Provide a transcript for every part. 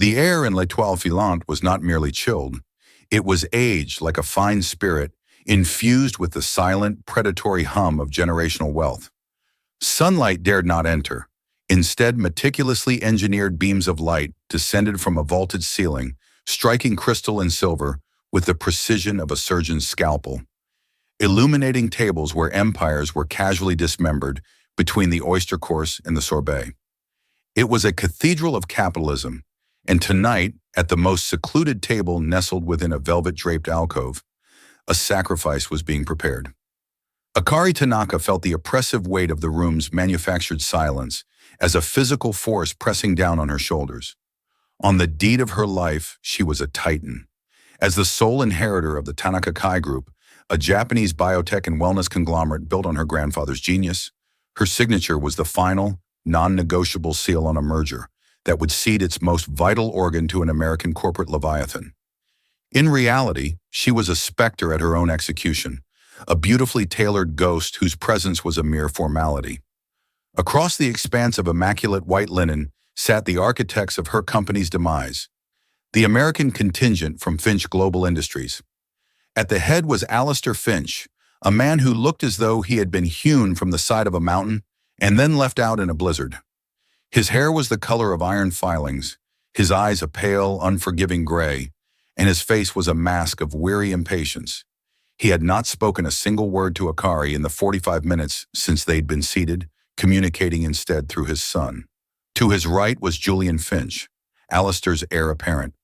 The air in L'Etoile Filante was not merely chilled. It was aged like a fine spirit, infused with the silent, predatory hum of generational wealth. Sunlight dared not enter. Instead, meticulously engineered beams of light descended from a vaulted ceiling, striking crystal and silver with the precision of a surgeon's scalpel, illuminating tables where empires were casually dismembered between the oyster course and the sorbet. It was a cathedral of capitalism, and tonight, at the most secluded table nestled within a velvet-draped alcove, a sacrifice was being prepared. Akari Tanaka felt the oppressive weight of the room's manufactured silence as a physical force pressing down on her shoulders. On the deed of her life, she was a titan. As the sole inheritor of the Tanaka Kai Group, a Japanese biotech and wellness conglomerate built on her grandfather's genius, her signature was the final, non-negotiable seal on a merger that would cede its most vital organ to an American corporate leviathan. In reality, she was a specter at her own execution, a beautifully tailored ghost whose presence was a mere formality. Across the expanse of immaculate white linen sat the architects of her company's demise, the American contingent from Finch Global Industries. At the head was Alistair Finch, a man who looked as though he had been hewn from the side of a mountain and then left out in a blizzard. His hair was the color of iron filings, his eyes a pale, unforgiving gray, and his face was a mask of weary impatience. He had not spoken a single word to Akari in the 45 minutes since they'd been seated, communicating instead through his son. To his right was Julian Finch, Alistair's heir apparent.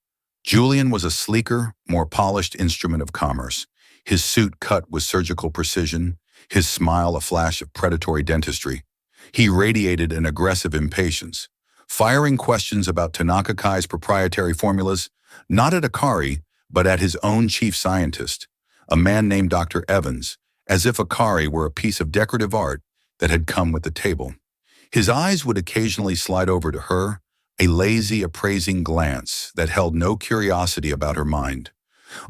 Julian was a sleeker, more polished instrument of commerce, his suit cut with surgical precision, his smile a flash of predatory dentistry. He radiated an aggressive impatience, firing questions about Tanaka Kai's proprietary formulas, not at Akari, but at his own chief scientist, a man named Dr. Evans, as if Akari were a piece of decorative art that had come with the table. His eyes would occasionally slide over to her, a lazy, appraising glance that held no curiosity about her mind,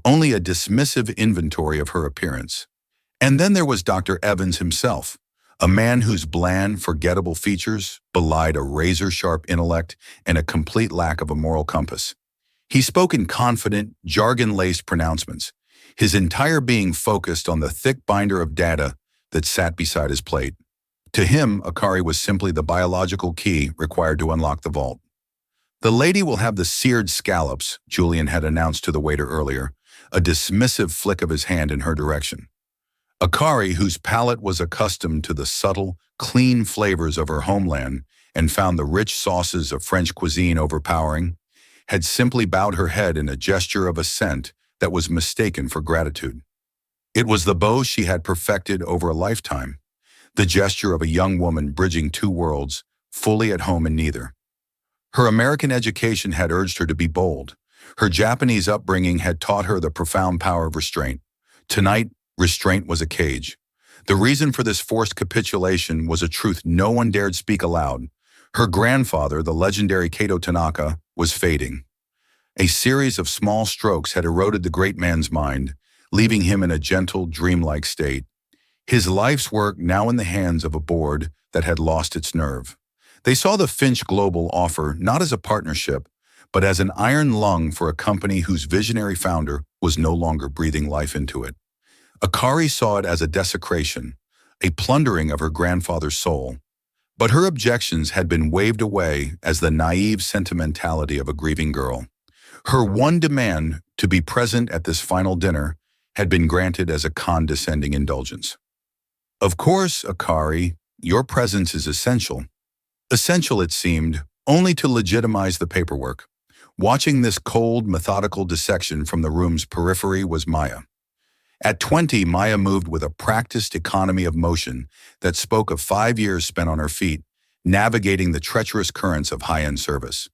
only a dismissive inventory of her appearance. And then there was Dr. Evans himself, a man whose bland, forgettable features belied a razor-sharp intellect and a complete lack of a moral compass. He spoke in confident, jargon-laced pronouncements, his entire being focused on the thick binder of data that sat beside his plate. To him, Akari was simply the biological key required to unlock the vault. "The lady will have the seared scallops," Julian had announced to the waiter earlier, a dismissive flick of his hand in her direction. Akari, whose palate was accustomed to the subtle, clean flavors of her homeland and found the rich sauces of French cuisine overpowering, had simply bowed her head in a gesture of assent that was mistaken for gratitude. It was the bow she had perfected over a lifetime, the gesture of a young woman bridging two worlds, fully at home in neither. Her American education had urged her to be bold. Her Japanese upbringing had taught her the profound power of restraint. Tonight, restraint was a cage. The reason for this forced capitulation was a truth no one dared speak aloud. Her grandfather, the legendary Kato Tanaka, was fading. A series of small strokes had eroded the great man's mind, leaving him in a gentle, dreamlike state. His life's work now in the hands of a board that had lost its nerve. They saw the Finch Global offer not as a partnership, but as an iron lung for a company whose visionary founder was no longer breathing life into it. Akari saw it as a desecration, a plundering of her grandfather's soul. But her objections had been waved away as the naive sentimentality of a grieving girl. Her one demand, to be present at this final dinner, had been granted as a condescending indulgence. "Of course, Akari, your presence is essential." Essential, it seemed, only to legitimize the paperwork. Watching this cold, methodical dissection from the room's periphery was Maya. At 20, Maya moved with a practiced economy of motion that spoke of 5 years spent on her feet, navigating the treacherous currents of high-end service.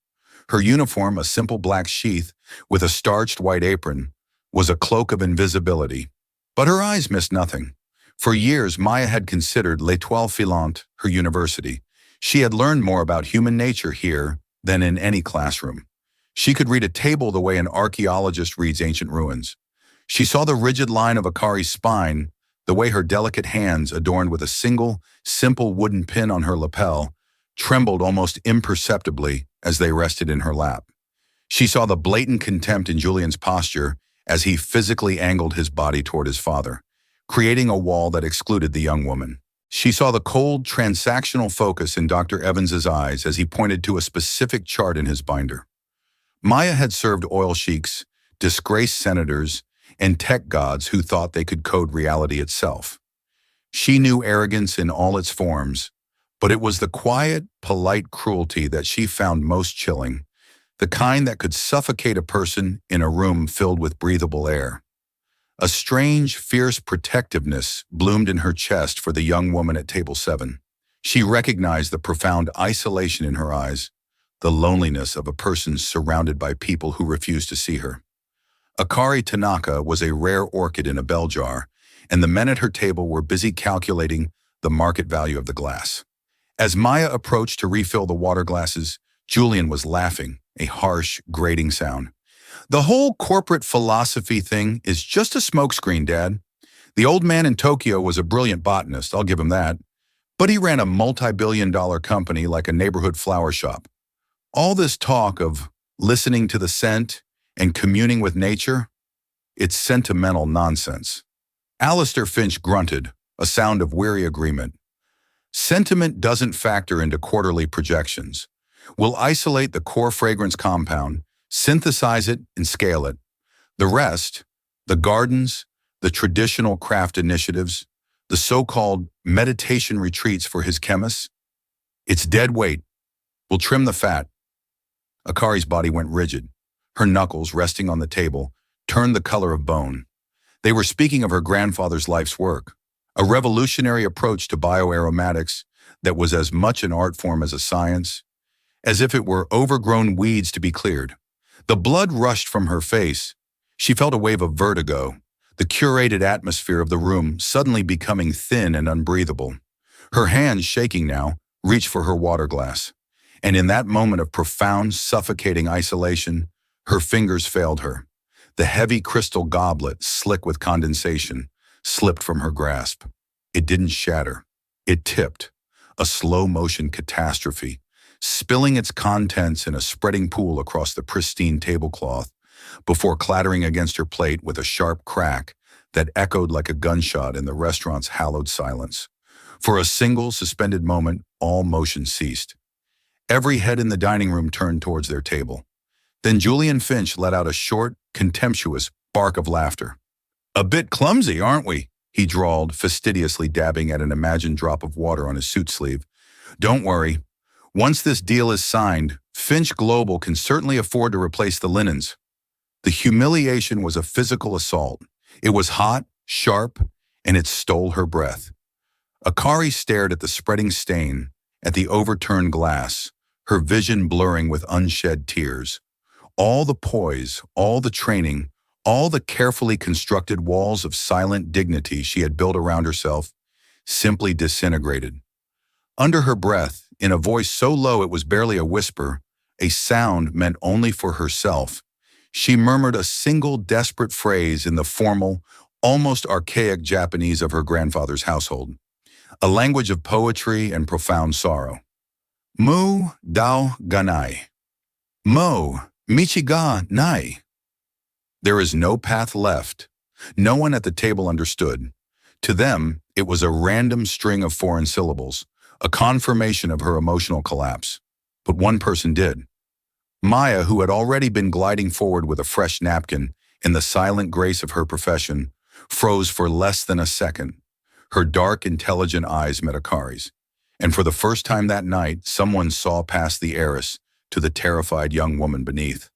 Her uniform, a simple black sheath with a starched white apron, was a cloak of invisibility. But her eyes missed nothing. For years, Maya had considered L'Etoile Filante her university. She had learned more about human nature here than in any classroom. She could read a table the way an archaeologist reads ancient ruins. She saw the rigid line of Akari's spine, the way her delicate hands, adorned with a single, simple wooden pin on her lapel, trembled almost imperceptibly as they rested in her lap. She saw the blatant contempt in Julian's posture as he physically angled his body toward his father, creating a wall that excluded the young woman. She saw the cold, transactional focus in Dr. Evans's eyes as he pointed to a specific chart in his binder. Maya had served oil sheiks, disgraced senators, and tech gods who thought they could code reality itself. She knew arrogance in all its forms, but it was the quiet, polite cruelty that she found most chilling, the kind that could suffocate a person in a room filled with breathable air. A strange, fierce protectiveness bloomed in her chest for the young woman at table 7. She recognized the profound isolation in her eyes, the loneliness of a person surrounded by people who refused to see her. Akari Tanaka was a rare orchid in a bell jar, and the men at her table were busy calculating the market value of the glass. As Maya approached to refill the water glasses, Julian was laughing, a harsh, grating sound. "The whole corporate philosophy thing is just a smokescreen, Dad. The old man in Tokyo was a brilliant botanist, I'll give him that. But he ran a multi-billion-dollar company like a neighborhood flower shop. All this talk of listening to the scent and communing with nature, it's sentimental nonsense." Alistair Finch grunted, a sound of weary agreement. "Sentiment doesn't factor into quarterly projections. We'll isolate the core fragrance compound, synthesize it, and scale it. The rest, the gardens, the traditional craft initiatives, the so-called meditation retreats for his chemists, it's dead weight. We'll trim the fat." Akari's body went rigid. Her knuckles, resting on the table, turned the color of bone. They were speaking of her grandfather's life's work, a revolutionary approach to bioaromatics that was as much an art form as a science, as if it were overgrown weeds to be cleared. The blood rushed from her face. She felt a wave of vertigo, the curated atmosphere of the room suddenly becoming thin and unbreathable. Her hands, shaking now, reached for her water glass. And in that moment of profound, suffocating isolation, her fingers failed her. The heavy crystal goblet, slick with condensation, slipped from her grasp. It didn't shatter. It tipped, a slow-motion catastrophe, spilling its contents in a spreading pool across the pristine tablecloth before clattering against her plate with a sharp crack that echoed like a gunshot in the restaurant's hallowed silence. For a single, suspended moment, all motion ceased. Every head in the dining room turned towards their table. Then Julian Finch let out a short, contemptuous bark of laughter. "A bit clumsy, aren't we?" he drawled, fastidiously dabbing at an imagined drop of water on his suit sleeve. "Don't worry. Once this deal is signed, Finch Global can certainly afford to replace the linens." The humiliation was a physical assault. It was hot, sharp, and it stole her breath. Akari stared at the spreading stain, at the overturned glass, her vision blurring with unshed tears. All the poise, all the training, all the carefully constructed walls of silent dignity she had built around herself simply disintegrated. Under her breath, in a voice so low it was barely a whisper, a sound meant only for herself, she murmured a single desperate phrase in the formal, almost archaic Japanese of her grandfather's household, a language of poetry and profound sorrow. "Mu dao ganai. Mo michi ga nai." There is no path left. No one at the table understood. To them, it was a random string of foreign syllables, a confirmation of her emotional collapse. But one person did. Maya, who had already been gliding forward with a fresh napkin in the silent grace of her profession, froze for less than a second. Her dark, intelligent eyes met Akari's. And for the first time that night, someone saw past the heiress to the terrified young woman beneath.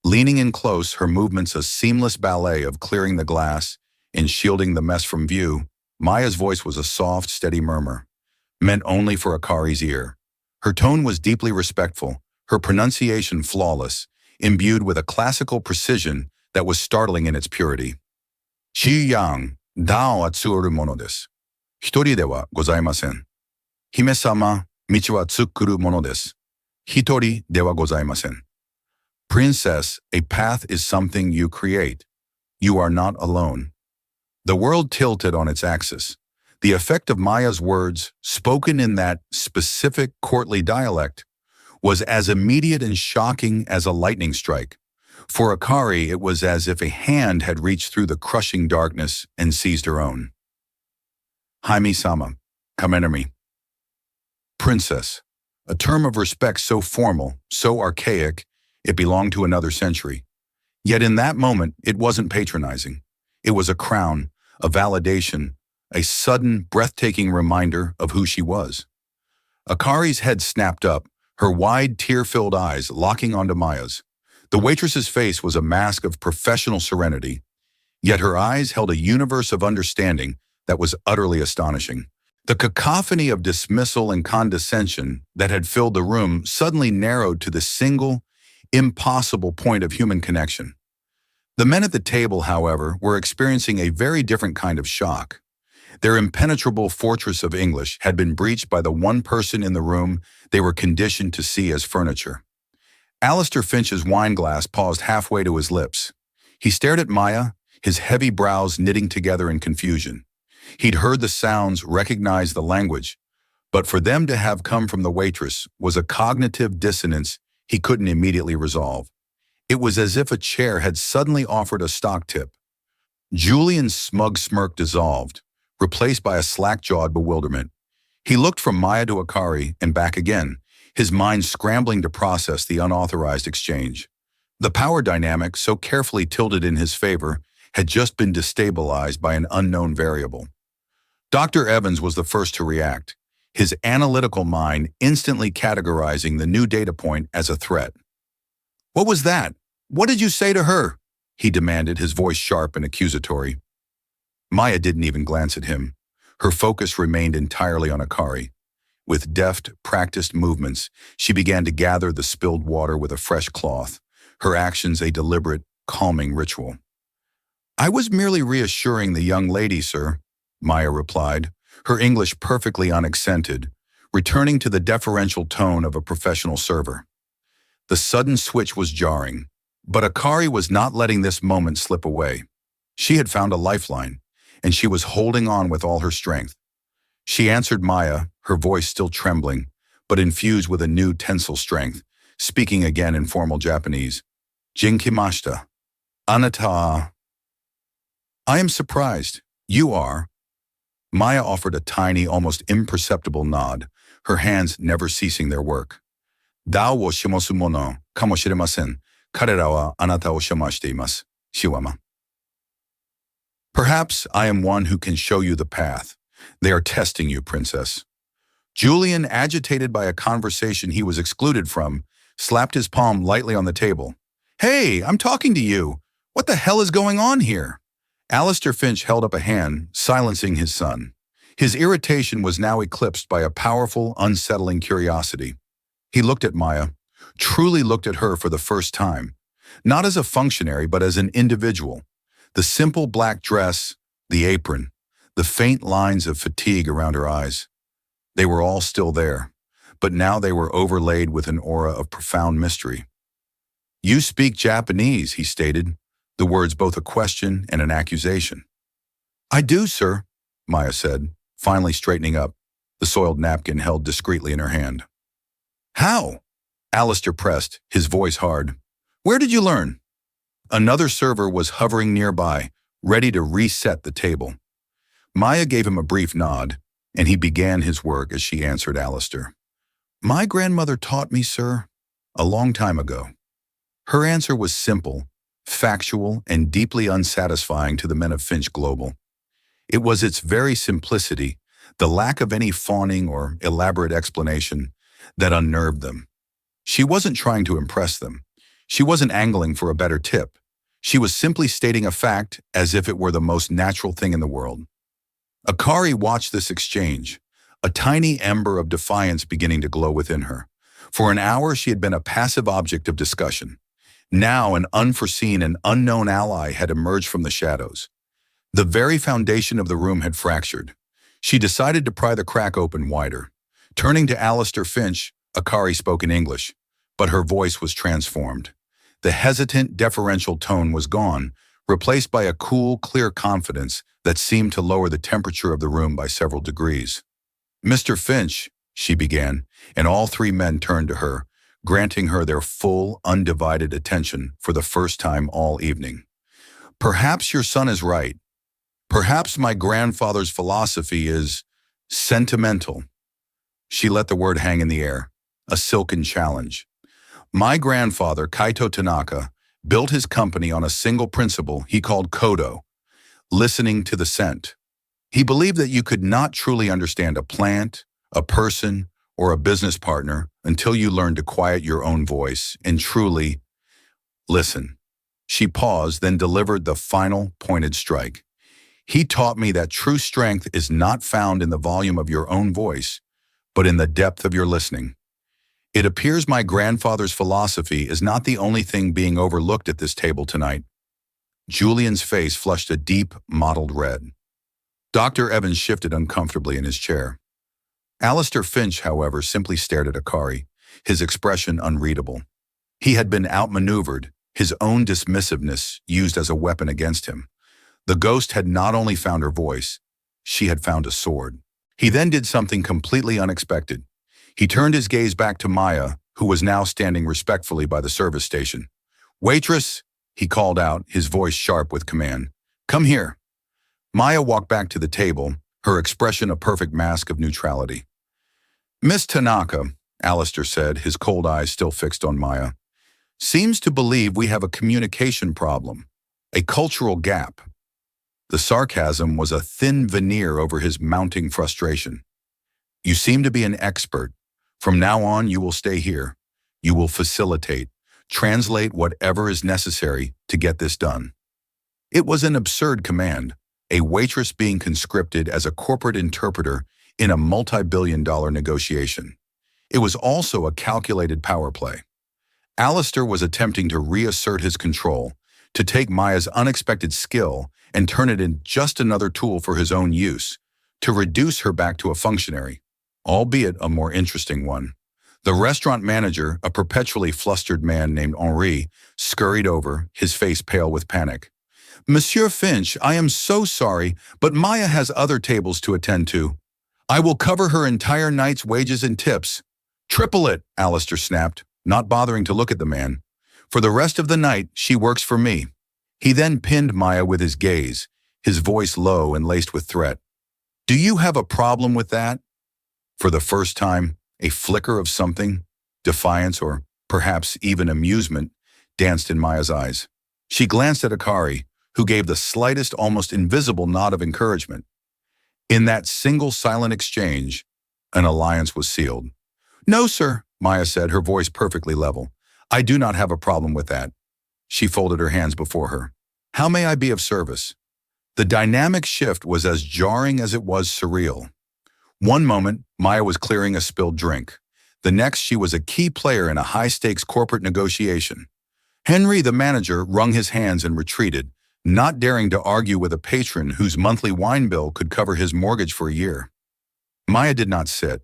Leaning in close, her movements a seamless ballet of clearing the glass and shielding the mess from view, Maya's voice was a soft, steady murmur, meant only for Akari's ear. Her tone was deeply respectful, her pronunciation flawless, imbued with a classical precision that was startling in its purity. "Chi yang, dao atsuru mono desu. Hitori de wa gozaimasen. Hime-sama, michi wa tsukuru mono desu. Hitori de wa gozaimasen." Princess, a path is something you create. You are not alone. The world tilted on its axis. The effect of Maya's words, spoken in that specific courtly dialect, was as immediate and shocking as a lightning strike. For Akari, it was as if a hand had reached through the crushing darkness and seized her own. Jaime-sama, Kamenami. Princess, a term of respect so formal, so archaic, it belonged to another century. Yet in that moment, it wasn't patronizing. It was a crown, a validation, a sudden, breathtaking reminder of who she was. Akari's head snapped up, her wide, tear-filled eyes locking onto Maya's. The waitress's face was a mask of professional serenity, yet her eyes held a universe of understanding that was utterly astonishing. The cacophony of dismissal and condescension that had filled the room suddenly narrowed to the single, impossible point of human connection. The men at the table, however, were experiencing a very different kind of shock. Their impenetrable fortress of English had been breached by the one person in the room they were conditioned to see as furniture. Alistair Finch's wineglass paused halfway to his lips. He stared at Maya, his heavy brows knitting together in confusion. He'd heard the sounds, recognized the language, but for them to have come from the waitress was a cognitive dissonance he couldn't immediately resolve. It was as if a chair had suddenly offered a stock tip. Julian's smug smirk dissolved, replaced by a slack-jawed bewilderment. He looked from Maya to Akari and back again, his mind scrambling to process the unauthorized exchange. The power dynamic, so carefully tilted in his favor, had just been destabilized by an unknown variable. Dr. Evans was the first to react, his analytical mind instantly categorizing the new data point as a threat. "What was that? What did you say to her?" he demanded, his voice sharp and accusatory. Maya didn't even glance at him. Her focus remained entirely on Akari. With deft, practiced movements, she began to gather the spilled water with a fresh cloth, her actions a deliberate, calming ritual. "I was merely reassuring the young lady, sir," Maya replied, her English perfectly unaccented, returning to the deferential tone of a professional server. The sudden switch was jarring, but Akari was not letting this moment slip away. She had found a lifeline, and she was holding on with all her strength. She answered Maya, her voice still trembling, but infused with a new tensile strength, speaking again in formal Japanese. "Jinkimashita. Anata." "I am surprised. You are." Maya offered a tiny, almost imperceptible nod, her hands never ceasing their work. "Dao wo shimasu mono kamoshiremasen. Karera wa anata o shimashite imasu. Shiwama." "Perhaps I am one who can show you the path. They are testing you, princess." Julian, agitated by a conversation he was excluded from, slapped his palm lightly on the table. "Hey, I'm talking to you. What the hell is going on here?" Alistair Finch held up a hand, silencing his son. His irritation was now eclipsed by a powerful, unsettling curiosity. He looked at Maya, truly looked at her for the first time, not as a functionary but as an individual. The simple black dress, the apron, the faint lines of fatigue around her eyes. They were all still there, but now they were overlaid with an aura of profound mystery. "You speak Japanese," he stated, the words both a question and an accusation. "I do, sir," Maya said, finally straightening up, the soiled napkin held discreetly in her hand. "How?" Alistair pressed, his voice hard. "Where did you learn?" Another server was hovering nearby, ready to reset the table. Maya gave him a brief nod, and he began his work as she answered Alistair. "My grandmother taught me, sir, a long time ago." Her answer was simple, factual, and deeply unsatisfying to the men of Finch Global. It was its very simplicity, the lack of any fawning or elaborate explanation, that unnerved them. She wasn't trying to impress them. She wasn't angling for a better tip. She was simply stating a fact as if it were the most natural thing in the world. Akari watched this exchange, a tiny ember of defiance beginning to glow within her. For an hour, she had been a passive object of discussion. Now, an unforeseen and unknown ally had emerged from the shadows. The very foundation of the room had fractured. She decided to pry the crack open wider. Turning to Alistair Finch, Akari spoke in English, but her voice was transformed. The hesitant, deferential tone was gone, replaced by a cool, clear confidence that seemed to lower the temperature of the room by several degrees. "Mr. Finch," she began, and all three men turned to her, granting her their full, undivided attention for the first time all evening. Perhaps your son is right. Perhaps my grandfather's philosophy is sentimental. She let the word hang in the air, a silken challenge. My grandfather, Kaito Tanaka, built his company on a single principle he called kodo, listening to the scent. He believed that you could not truly understand a plant, a person, or a business partner until you learned to quiet your own voice and truly listen. She paused, then delivered the final pointed strike. He taught me that true strength is not found in the volume of your own voice, but in the depth of your listening. It appears my grandfather's philosophy is not the only thing being overlooked at this table tonight. Julian's face flushed a deep, mottled red. Dr. Evans shifted uncomfortably in his chair. Alistair Finch, however, simply stared at Akari, his expression unreadable. He had been outmaneuvered, his own dismissiveness used as a weapon against him. The ghost had not only found her voice, she had found a sword. He then did something completely unexpected. He turned his gaze back to Maya, who was now standing respectfully by the service station. "Waitress," he called out, his voice sharp with command. "Come here." Maya walked back to the table, her expression a perfect mask of neutrality. "Miss Tanaka," Alistair said, his cold eyes still fixed on Maya, "seems to believe we have a communication problem, a cultural gap." The sarcasm was a thin veneer over his mounting frustration. "You seem to be an expert. From now on, you will stay here. You will facilitate, translate whatever is necessary to get this done." It was an absurd command, a waitress being conscripted as a corporate interpreter in a multi-billion-dollar negotiation. It was also a calculated power play. Alistair was attempting to reassert his control, to take Maya's unexpected skill and turn it into just another tool for his own use, to reduce her back to a functionary, albeit a more interesting one. The restaurant manager, a perpetually flustered man named Henri, scurried over, his face pale with panic. "Monsieur Finch, I am so sorry, but Maya has other tables to attend to. I will cover her entire night's wages and tips." "Triple it," Alistair snapped, not bothering to look at the man. "For the rest of the night, she works for me." He then pinned Maya with his gaze, his voice low and laced with threat. "Do you have a problem with that?" For the first time, a flicker of something, defiance or perhaps even amusement, danced in Maya's eyes. She glanced at Akari, who gave the slightest, almost invisible nod of encouragement. In that single silent exchange, an alliance was sealed. "No, sir," Maya said, her voice perfectly level. "I do not have a problem with that." She folded her hands before her. "How may I be of service?" The dynamic shift was as jarring as it was surreal. One moment, Maya was clearing a spilled drink. The next, she was a key player in a high-stakes corporate negotiation. Henry, the manager, wrung his hands and retreated, not daring to argue with a patron whose monthly wine bill could cover his mortgage for a year. Maya did not sit.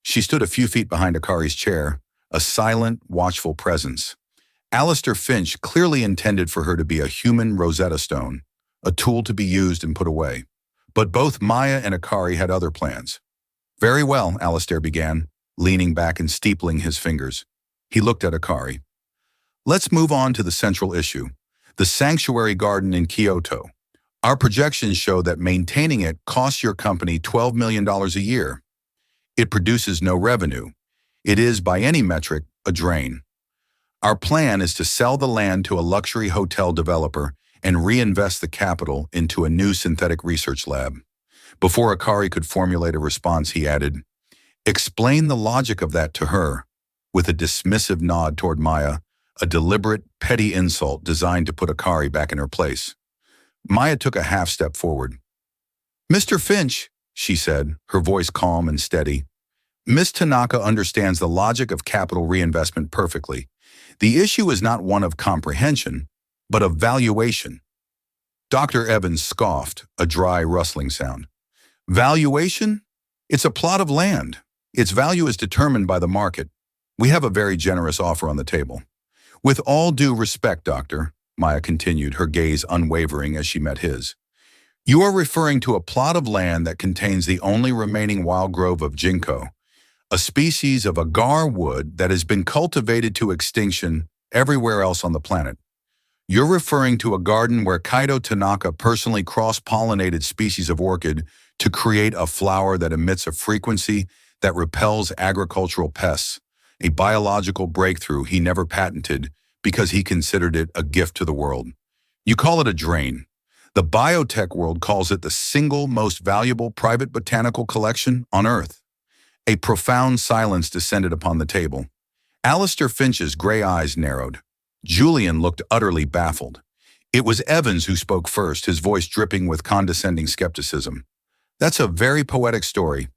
She stood a few feet behind Akari's chair, a silent, watchful presence. Alistair Finch clearly intended for her to be a human Rosetta Stone, a tool to be used and put away. But both Maya and Akari had other plans. "Very well," Alistair began, leaning back and steepling his fingers. He looked at Akari. "Let's move on to the central issue, the sanctuary garden in Kyoto. Our projections show that maintaining it costs your company $12 million a year. It produces no revenue. It is, by any metric, a drain. Our plan is to sell the land to a luxury hotel developer and reinvest the capital into a new synthetic research lab." Before Akari could formulate a response, he added, "Explain the logic of that to her," with a dismissive nod toward Maya, a deliberate, petty insult designed to put Akari back in her place. Maya took a half step forward. "Mr. Finch," she said, her voice calm and steady, "Miss Tanaka understands the logic of capital reinvestment perfectly. The issue is not one of comprehension, but of valuation." Dr. Evans scoffed, a dry, rustling sound. "Valuation? It's a plot of land. Its value is determined by the market. We have a very generous offer on the table." "With all due respect, Doctor," Maya continued, her gaze unwavering as she met his, "you are referring to a plot of land that contains the only remaining wild grove of ginkgo, a species of agar wood that has been cultivated to extinction everywhere else on the planet. You're referring to a garden where Kaito Tanaka personally cross-pollinated species of orchid to create a flower that emits a frequency that repels agricultural pests, a biological breakthrough he never patented because he considered it a gift to the world. You call it a drain. The biotech world calls it the single most valuable private botanical collection on Earth. A profound silence descended upon the table. Alistair Finch's gray eyes narrowed. Julian looked utterly baffled. It was Evans who spoke first, his voice dripping with condescending skepticism. That's a very poetic story.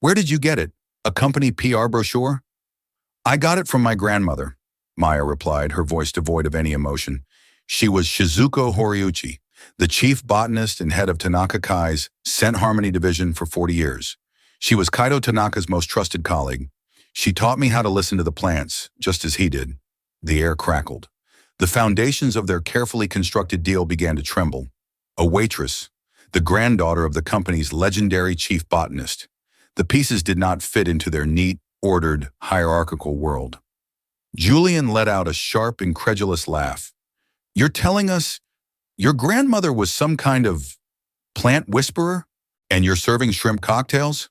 Where did you get it? A company PR brochure? I got it from my grandmother, Maya replied, her voice devoid of any emotion. She was Shizuko Horiuchi, the chief botanist and head of Tanaka Kai's Scent Harmony division for 40 years. She was Kaito Tanaka's most trusted colleague. She taught me how to listen to the plants, just as he did. The air crackled. The foundations of their carefully constructed deal began to tremble. A waitress, the granddaughter of the company's legendary chief botanist. The pieces did not fit into their neat, ordered, hierarchical world. Julian let out a sharp, incredulous laugh. You're telling us your grandmother was some kind of plant whisperer, and you're serving shrimp cocktails?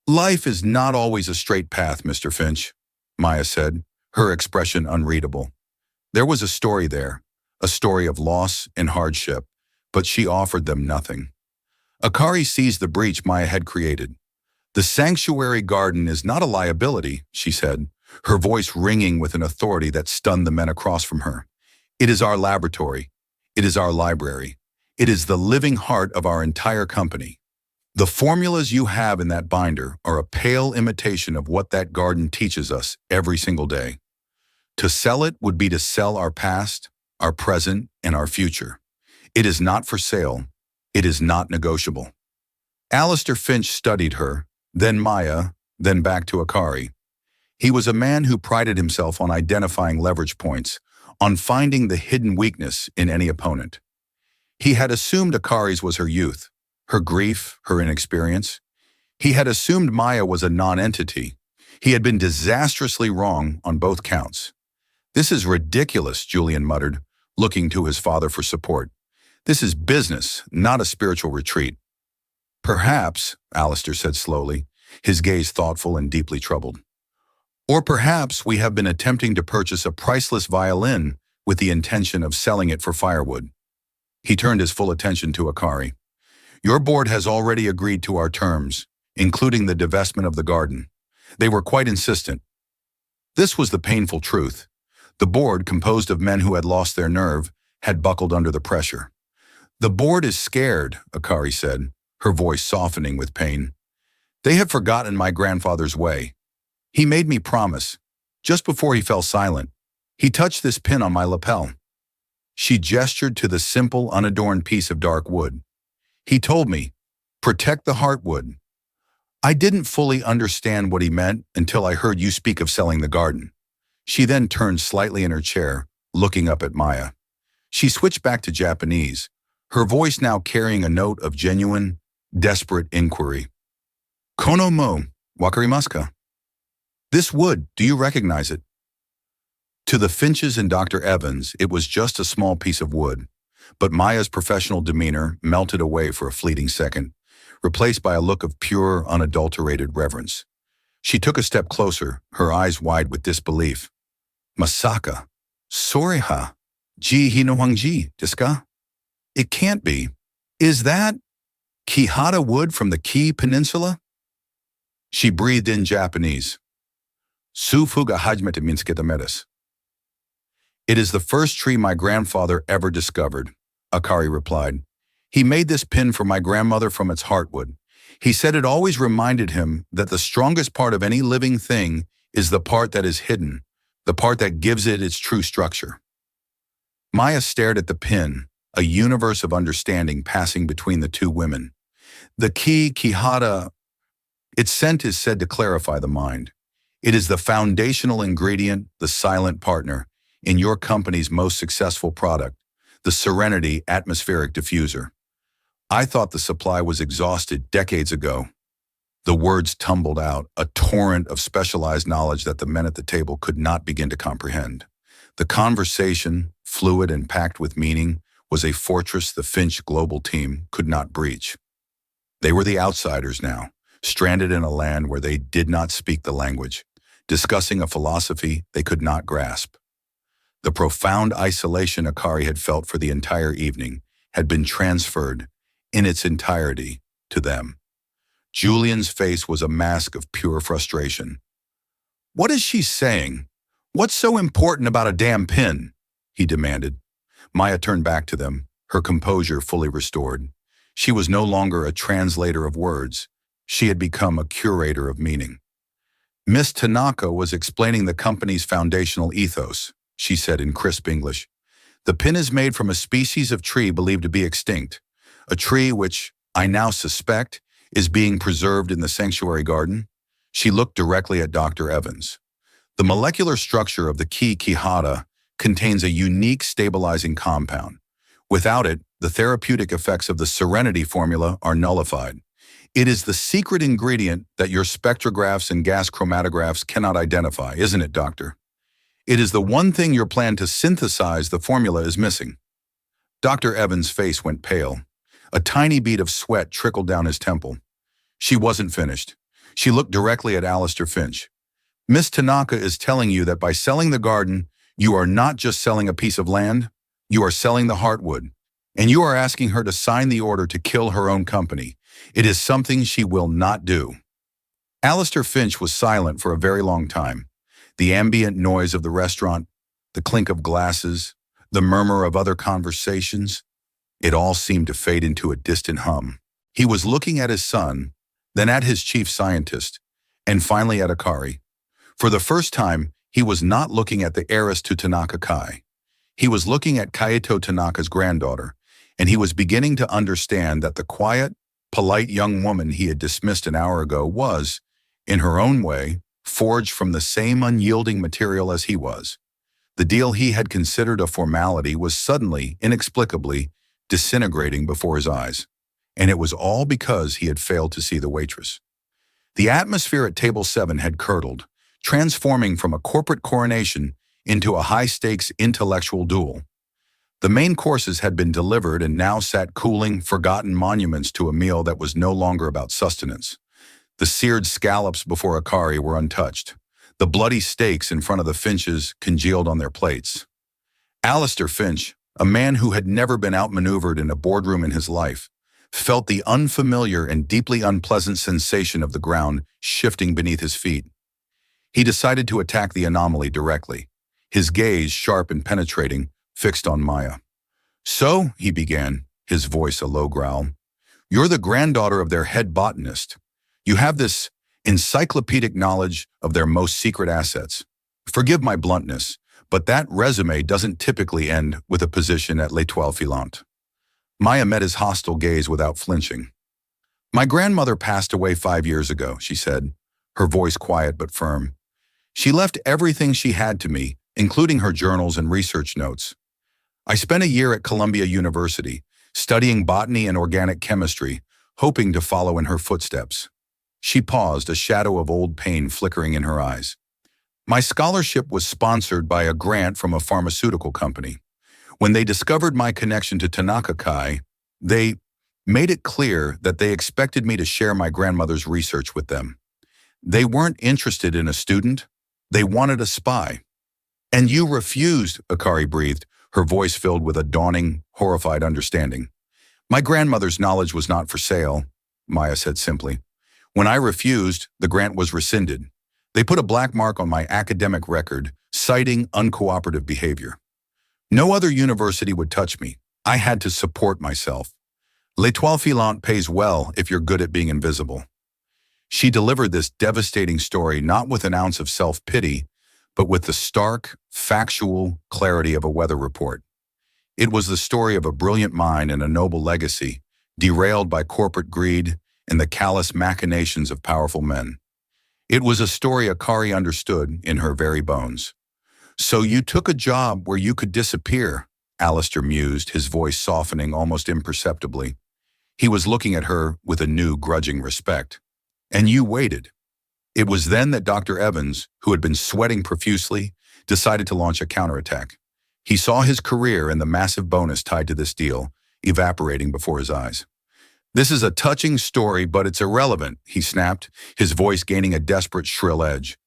Life is not always a straight path, Mr. Finch, Maya said, her expression unreadable. There was a story there, a story of loss and hardship, but she offered them nothing. Akari seized the breach Maya had created. The sanctuary garden is not a liability, she said, her voice ringing with an authority that stunned the men across from her. It is our laboratory. It is our library. It is the living heart of our entire company. The formulas you have in that binder are a pale imitation of what that garden teaches us every single day. To sell it would be to sell our past, our present, and our future. It is not for sale. It is not negotiable. Alistair Finch studied her, then Maya, then back to Akari. He was a man who prided himself on identifying leverage points, on finding the hidden weakness in any opponent. He had assumed Akari's was her youth, her grief, her inexperience. He had assumed Maya was a non-entity. He had been disastrously wrong on both counts. This is ridiculous, Julian muttered, looking to his father for support. This is business, not a spiritual retreat. Perhaps, Alistair said slowly, his gaze thoughtful and deeply troubled. Or perhaps we have been attempting to purchase a priceless violin with the intention of selling it for firewood. He turned his full attention to Akari. Your board has already agreed to our terms, including the divestment of the garden. They were quite insistent. This was the painful truth. The board, composed of men who had lost their nerve, had buckled under the pressure. The board is scared, Akari said, her voice softening with pain. They have forgotten my grandfather's way. He made me promise. Just before he fell silent, he touched this pin on my lapel. She gestured to the simple, unadorned piece of dark wood. He told me, protect the heartwood. I didn't fully understand what he meant until I heard you speak of selling the garden. She then turned slightly in her chair, looking up at Maya. She switched back to Japanese, her voice now carrying a note of genuine, desperate inquiry. Kono mo, wakarimasu ka? This wood, do you recognize it? To the Finches and Dr. Evans, it was just a small piece of wood, but Maya's professional demeanor melted away for a fleeting second, replaced by a look of pure, unadulterated reverence. She took a step closer, her eyes wide with disbelief. Masaka, Soreha, ji hinohangji, desu ka? It can't be. Is that Kihata wood from the Ki Peninsula? She breathed in Japanese. Sufu ga hajimete mitsuketa medes. It is the first tree my grandfather ever discovered, Akari replied. He made this pin for my grandmother from its heartwood. He said it always reminded him that the strongest part of any living thing is the part that is hidden, the part that gives it its true structure. Maya stared at the pin, a universe of understanding passing between the two women. The Kihata, its scent is said to clarify the mind. It is the foundational ingredient, the silent partner, in your company's most successful product, the Serenity Atmospheric Diffuser. I thought the supply was exhausted decades ago. The words tumbled out, a torrent of specialized knowledge that the men at the table could not begin to comprehend. The conversation, fluid and packed with meaning, was a fortress the Finch global team could not breach. They were the outsiders now, stranded in a land where they did not speak the language, discussing a philosophy they could not grasp. The profound isolation Akari had felt for the entire evening had been transferred, in its entirety, to them. Julian's face was a mask of pure frustration. "What is she saying? What's so important about a damn pin?" he demanded. Maya turned back to them, her composure fully restored. She was no longer a translator of words. She had become a curator of meaning. "Miss Tanaka was explaining the company's foundational ethos," she said in crisp English. "The pin is made from a species of tree believed to be extinct, a tree which, I now suspect, is being preserved in the sanctuary garden." She looked directly at Dr. Evans. "The molecular structure of the key Kihara contains a unique stabilizing compound. Without it, the therapeutic effects of the Serenity formula are nullified. It is the secret ingredient that your spectrographs and gas chromatographs cannot identify, isn't it, Doctor? It is the one thing your plan to synthesize the formula is missing." Dr. Evans' face went pale. A tiny bead of sweat trickled down his temple. She wasn't finished. She looked directly at Alistair Finch. "Miss Tanaka is telling you that by selling the garden, you are not just selling a piece of land, you are selling the heartwood, and you are asking her to sign the order to kill her own company. It is something she will not do." Alistair Finch was silent for a very long time. The ambient noise of the restaurant, the clink of glasses, the murmur of other conversations, it all seemed to fade into a distant hum. He was looking at his son, then at his chief scientist, and finally at Akari. For the first time, he was not looking at the heiress to Tanaka Kai. He was looking at Kaito Tanaka's granddaughter, and he was beginning to understand that the quiet, polite young woman he had dismissed an hour ago was, in her own way, forged from the same unyielding material as he was. The deal he had considered a formality was suddenly, inexplicably, disintegrating before his eyes. And it was all because he had failed to see the waitress. The atmosphere at Table 7 had curdled, transforming from a corporate coronation into a high-stakes intellectual duel. The main courses had been delivered and now sat cooling, forgotten monuments to a meal that was no longer about sustenance. The seared scallops before Akari were untouched. The bloody steaks in front of the Finches congealed on their plates. Alistair Finch, a man who had never been outmaneuvered in a boardroom in his life, felt the unfamiliar and deeply unpleasant sensation of the ground shifting beneath his feet. He decided to attack the anomaly directly, his gaze, sharp and penetrating, fixed on Maya. "So," he began, his voice a low growl, "you're the granddaughter of their head botanist. You have this encyclopedic knowledge of their most secret assets. Forgive my bluntness, but that resume doesn't typically end with a position at L'Étoile Filante." Maya met his hostile gaze without flinching. "My grandmother passed away 5 years ago," she said, her voice quiet but firm. "She left everything she had to me, including her journals and research notes. I spent a year at Columbia University, studying botany and organic chemistry, hoping to follow in her footsteps." She paused, a shadow of old pain flickering in her eyes. "My scholarship was sponsored by a grant from a pharmaceutical company. When they discovered my connection to Tanaka Kai, they made it clear that they expected me to share my grandmother's research with them. They weren't interested in a student. They wanted a spy." "And you refused," Akari breathed, her voice filled with a dawning, horrified understanding. "My grandmother's knowledge was not for sale," Maya said simply. "When I refused, the grant was rescinded. They put a black mark on my academic record, citing uncooperative behavior. No other university would touch me. I had to support myself. L'Étoile Filante pays well if you're good at being invisible." She delivered this devastating story not with an ounce of self-pity, but with the stark, factual clarity of a weather report. It was the story of a brilliant mind and a noble legacy, derailed by corporate greed and the callous machinations of powerful men. It was a story Akari understood in her very bones. "So you took a job where you could disappear," Alistair mused, his voice softening almost imperceptibly. He was looking at her with a new grudging respect. And you waited. It was then that Dr. Evans, who had been sweating profusely, decided to launch a counterattack. He saw his career and the massive bonus tied to this deal evaporating before his eyes. "This is a touching story, but it's irrelevant," he snapped, his voice gaining a desperate, shrill edge.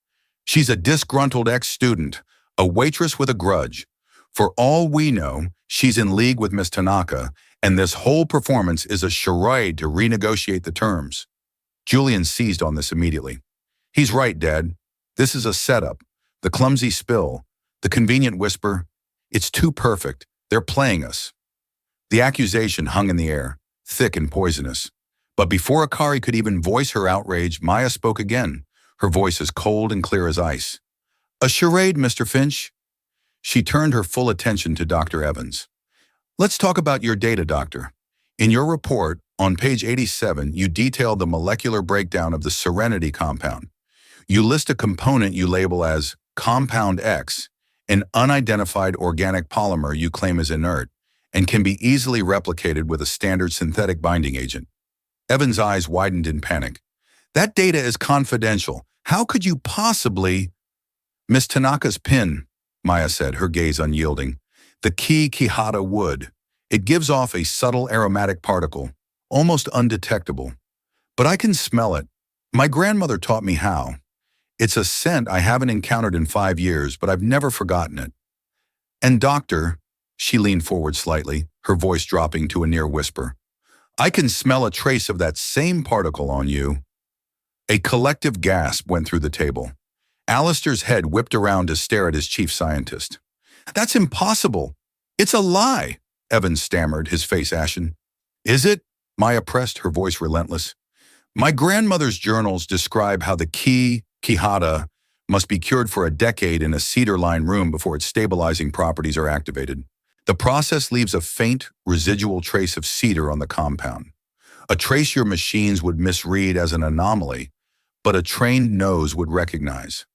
"She's a disgruntled ex-student, a waitress with a grudge. For all we know, she's in league with Miss Tanaka, and this whole performance is a charade to renegotiate the terms." Julian seized on this immediately. "He's right, Dad. This is a setup. The clumsy spill, the convenient whisper. It's too perfect. They're playing us." The accusation hung in the air, thick and poisonous. But before Akari could even voice her outrage, Maya spoke again, her voice as cold and clear as ice. "A charade, Mr. Finch." She turned her full attention to Dr. Evans. "Let's talk about your data, Doctor. In your report, on page 87, you detail the molecular breakdown of the Serenity compound. You list a component you label as Compound X, an unidentified organic polymer you claim is inert and can be easily replicated with a standard synthetic binding agent." Evans' eyes widened in panic. "That data is confidential. How could you possibly—" "Miss Tanaka's pin," Maya said, her gaze unyielding. "The key Kihata wood. It gives off a subtle aromatic particle, almost undetectable. But I can smell it. My grandmother taught me how. It's a scent I haven't encountered in 5 years, but I've never forgotten it. And doctor," she leaned forward slightly, her voice dropping to a near whisper, "I can smell a trace of that same particle on you." A collective gasp went through the table. Alistair's head whipped around to stare at his chief scientist. "That's impossible. It's a lie," Evans stammered, his face ashen. "Is it?" Maya pressed, her voice relentless. "My grandmother's journals describe how the Kihata must be cured for a decade in a cedar-lined room before its stabilizing properties are activated. The process leaves a faint, residual trace of cedar on the compound. A trace your machines would misread as an anomaly, but a trained nose would recognize.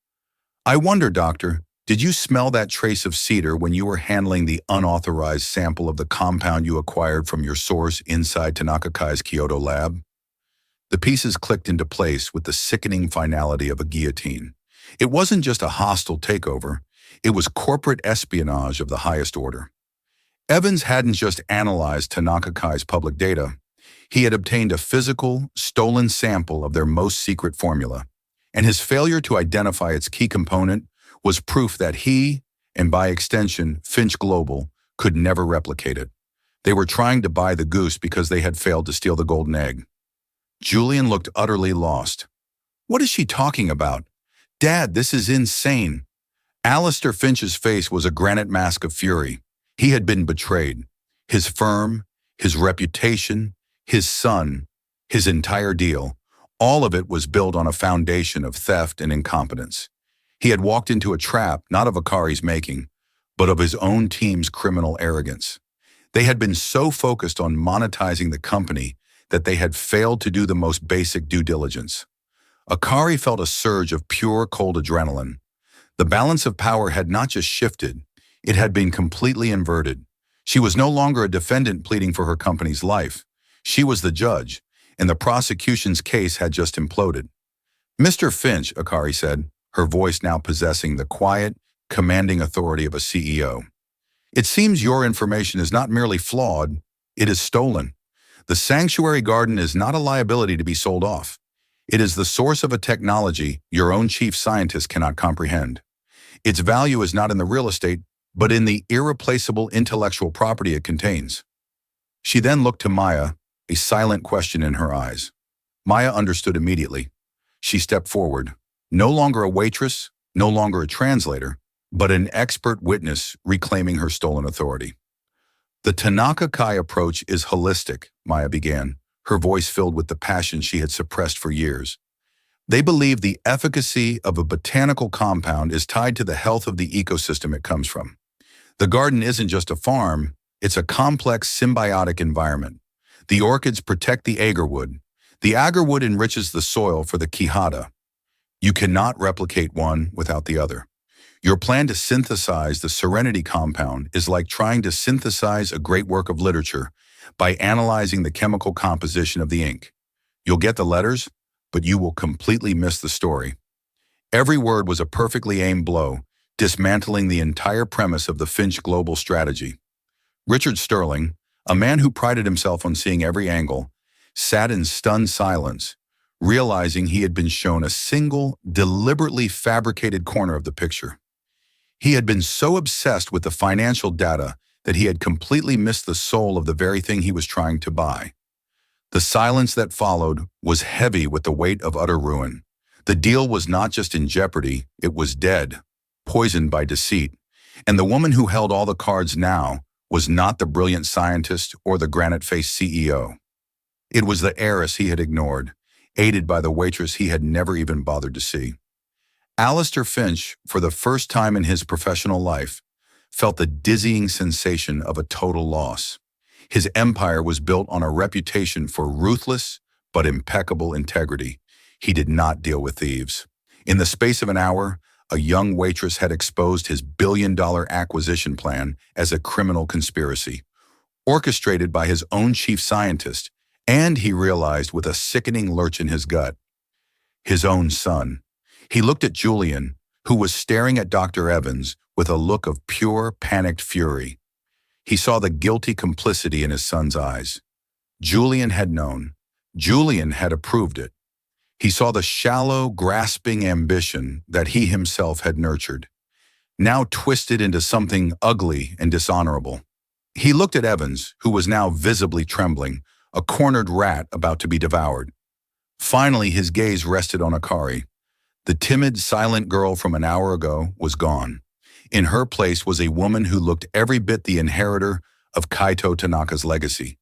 I wonder, Doctor, did you smell that trace of cedar when you were handling the unauthorized sample of the compound you acquired from your source inside Tanaka Kai's Kyoto lab?" The pieces clicked into place with the sickening finality of a guillotine. It wasn't just a hostile takeover, it was corporate espionage of the highest order. Evans hadn't just analyzed Tanaka Kai's public data. He had obtained a physical, stolen sample of their most secret formula, and his failure to identify its key component was proof that he, and by extension, Finch Global, could never replicate it. They were trying to buy the goose because they had failed to steal the golden egg. Julian looked utterly lost. "What is she talking about? Dad, this is insane." Alistair Finch's face was a granite mask of fury. He had been betrayed. His firm, his reputation, his son, his entire deal, all of it was built on a foundation of theft and incompetence. He had walked into a trap not of Akari's making, but of his own team's criminal arrogance. They had been so focused on monetizing the company that they had failed to do the most basic due diligence. Akari felt a surge of pure, cold adrenaline. The balance of power had not just shifted, it had been completely inverted. She was no longer a defendant pleading for her company's life. She was the judge, and the prosecution's case had just imploded. "Mr. Finch," Akari said, her voice now possessing the quiet, commanding authority of a CEO. "It seems your information is not merely flawed, it is stolen. The sanctuary garden is not a liability to be sold off. It is the source of a technology your own chief scientist cannot comprehend. Its value is not in the real estate, but in the irreplaceable intellectual property it contains." She then looked to Maya, a silent question in her eyes. Maya understood immediately. She stepped forward, no longer a waitress, no longer a translator, but an expert witness reclaiming her stolen authority. "The Tanaka Kai approach is holistic," Maya began, her voice filled with the passion she had suppressed for years. "They believe the efficacy of a botanical compound is tied to the health of the ecosystem it comes from. The garden isn't just a farm, it's a complex symbiotic environment. The orchids protect the agarwood. The agarwood enriches the soil for the Kihata. You cannot replicate one without the other. Your plan to synthesize the Serenity compound is like trying to synthesize a great work of literature by analyzing the chemical composition of the ink. You'll get the letters, but you will completely miss the story. Every word was a perfectly aimed blow, dismantling the entire premise of the Finch global strategy. Richard Sterling, a man who prided himself on seeing every angle, sat in stunned silence, realizing he had been shown a single, deliberately fabricated corner of the picture. He had been so obsessed with the financial data that he had completely missed the soul of the very thing he was trying to buy. The silence that followed was heavy with the weight of utter ruin. The deal was not just in jeopardy, it was dead, poisoned by deceit. And the woman who held all the cards now was not the brilliant scientist or the granite-faced CEO. It was the heiress he had ignored, aided by the waitress he had never even bothered to see. Alistair Finch, for the first time in his professional life, felt the dizzying sensation of a total loss. His empire was built on a reputation for ruthless but impeccable integrity. He did not deal with thieves. In the space of an hour, a young waitress had exposed his billion-dollar acquisition plan as a criminal conspiracy, orchestrated by his own chief scientist, and he realized with a sickening lurch in his gut, his own son. He looked at Julian, who was staring at Dr. Evans with a look of pure, panicked fury. He saw the guilty complicity in his son's eyes. Julian had known. Julian had approved it. He saw the shallow, grasping ambition that he himself had nurtured, now twisted into something ugly and dishonorable. He looked at Evans, who was now visibly trembling, a cornered rat about to be devoured. Finally, his gaze rested on Akari. The timid, silent girl from an hour ago was gone. In her place was a woman who looked every bit the inheritor of Kaito Tanaka's legacy,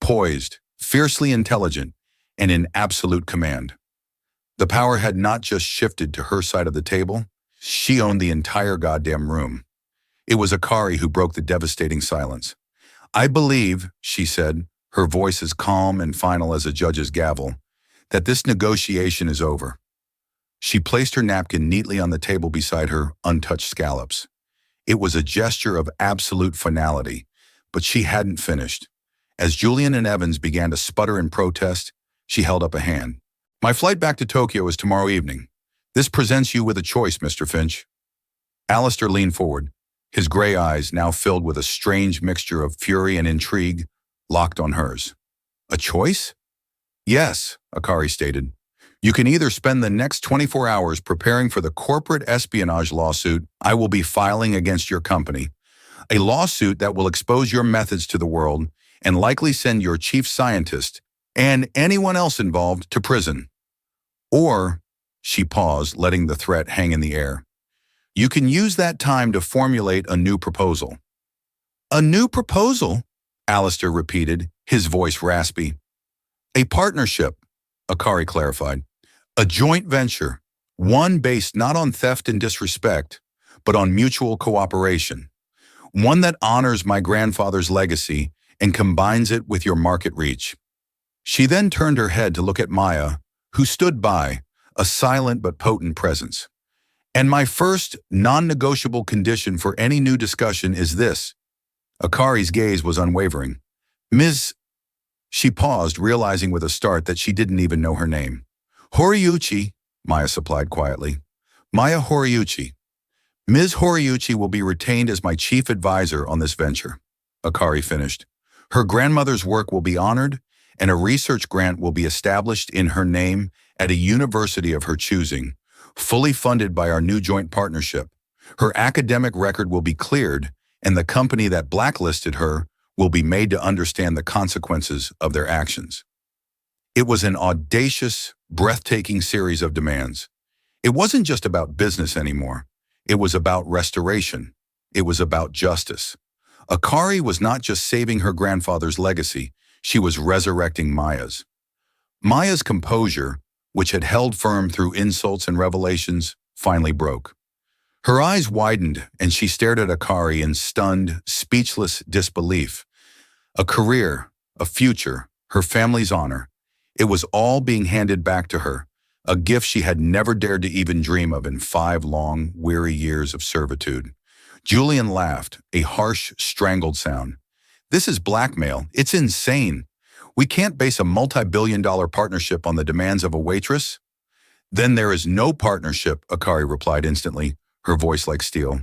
poised, fiercely intelligent, and in absolute command. The power had not just shifted to her side of the table, she owned the entire goddamn room. It was Akari who broke the devastating silence. "I believe," she said, her voice as calm and final as a judge's gavel, "that this negotiation is over." She placed her napkin neatly on the table beside her untouched scallops. It was a gesture of absolute finality, but she hadn't finished. As Julian and Evans began to sputter in protest, she held up a hand. "My flight back to Tokyo is tomorrow evening. This presents you with a choice, Mr. Finch." Alistair leaned forward, his gray eyes, now filled with a strange mixture of fury and intrigue, locked on hers. "A choice?" "Yes," Akari stated. "You can either spend the next 24 hours preparing for the corporate espionage lawsuit I will be filing against your company, a lawsuit that will expose your methods to the world and likely send your chief scientist and anyone else involved to prison. Or," she paused, letting the threat hang in the air, "you can use that time to formulate a new proposal." "A new proposal?" Alistair repeated, his voice raspy. "A partnership," Akari clarified. "A joint venture, one based not on theft and disrespect, but on mutual cooperation. One that honors my grandfather's legacy and combines it with your market reach." She then turned her head to look at Maya, who stood by, a silent but potent presence. "And my first, non-negotiable condition for any new discussion is this." Akari's gaze was unwavering. "Ms." She paused, realizing with a start that she didn't even know her name. "Horiuchi," Maya supplied quietly. "Maya Horiuchi. Ms. Horiuchi will be retained as my chief advisor on this venture," Akari finished. "Her grandmother's work will be honored, and a research grant will be established in her name at a university of her choosing, fully funded by our new joint partnership. Her academic record will be cleared, and the company that blacklisted her will be made to understand the consequences of their actions." It was an audacious, breathtaking series of demands. It wasn't just about business anymore. It was about restoration. It was about justice. Akari was not just saving her grandfather's legacy, she was resurrecting Maya's. Maya's composure, which had held firm through insults and revelations, finally broke. Her eyes widened and she stared at Akari in stunned, speechless disbelief. A career, a future, her family's honor. It was all being handed back to her, a gift she had never dared to even dream of in 5 long, weary years of servitude. Julian laughed, a harsh, strangled sound. "This is blackmail. It's insane. We can't base a multi-billion-dollar partnership on the demands of a waitress. Then there is no partnership, Akari replied instantly, her voice like steel.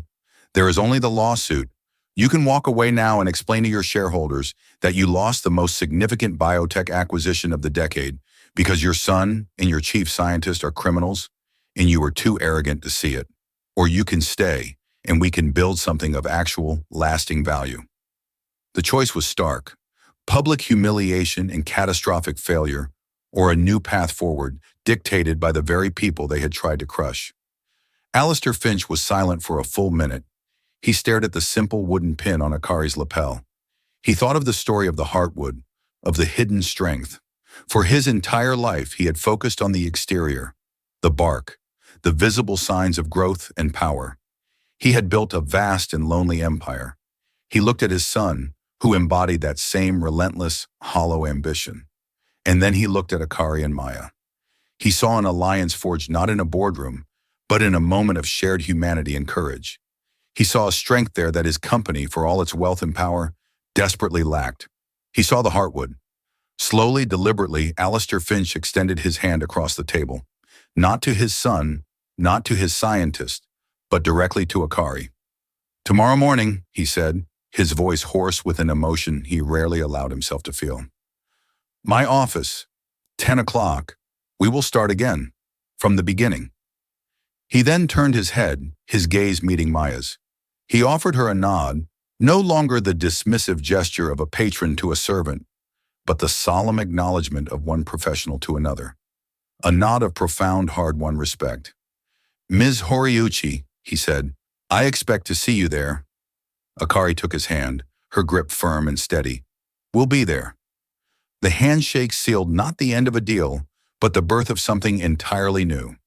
There is only the lawsuit. You can walk away now and explain to your shareholders that you lost the most significant biotech acquisition of the decade because your son and your chief scientist are criminals and you were too arrogant to see it. Or you can stay and we can build something of actual, lasting value. The choice was stark: public humiliation and catastrophic failure, or a new path forward dictated by the very people they had tried to crush. Alistair Finch was silent for a full minute. He stared at the simple wooden pin on Akari's lapel. He thought of the story of the heartwood, of the hidden strength. For his entire life, he had focused on the exterior, the bark, the visible signs of growth and power. He had built a vast and lonely empire. He looked at his son, who embodied that same relentless, hollow ambition. And then he looked at Akari and Maya. He saw an alliance forged not in a boardroom, but in a moment of shared humanity and courage. He saw a strength there that his company, for all its wealth and power, desperately lacked. He saw the heartwood. Slowly, deliberately, Alistair Finch extended his hand across the table. Not to his son, not to his scientist, but directly to Akari. "Tomorrow morning," he said, his voice hoarse with an emotion he rarely allowed himself to feel. "My office, 10 o'clock. We will start again, from the beginning." He then turned his head, his gaze meeting Maya's. He offered her a nod, no longer the dismissive gesture of a patron to a servant, but the solemn acknowledgement of one professional to another. A nod of profound, hard-won respect. "Ms. Horiuchi," he said, "I expect to see you there." Akari took his hand, her grip firm and steady. "We'll be there." The handshake sealed not the end of a deal, but the birth of something entirely new.